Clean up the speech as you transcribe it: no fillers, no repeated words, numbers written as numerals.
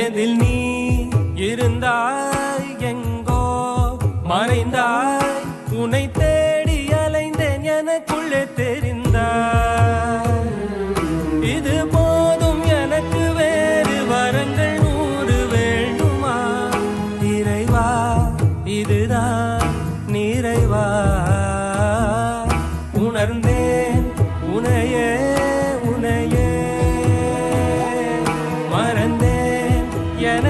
எதில் நீ இருந்தாய் எங்கோ மறைந்தாய் உன்னை தேடி அலைந்தேன் எனக்குள்ளே தெரிந்தாய் இது போதும் எனக்கு வேறு வரங்கள் 100 வேண்டுமா இறைவா இதுதான் நிறைவா உணர்ந்தேன் உனையே உனையே மறந்தேன் என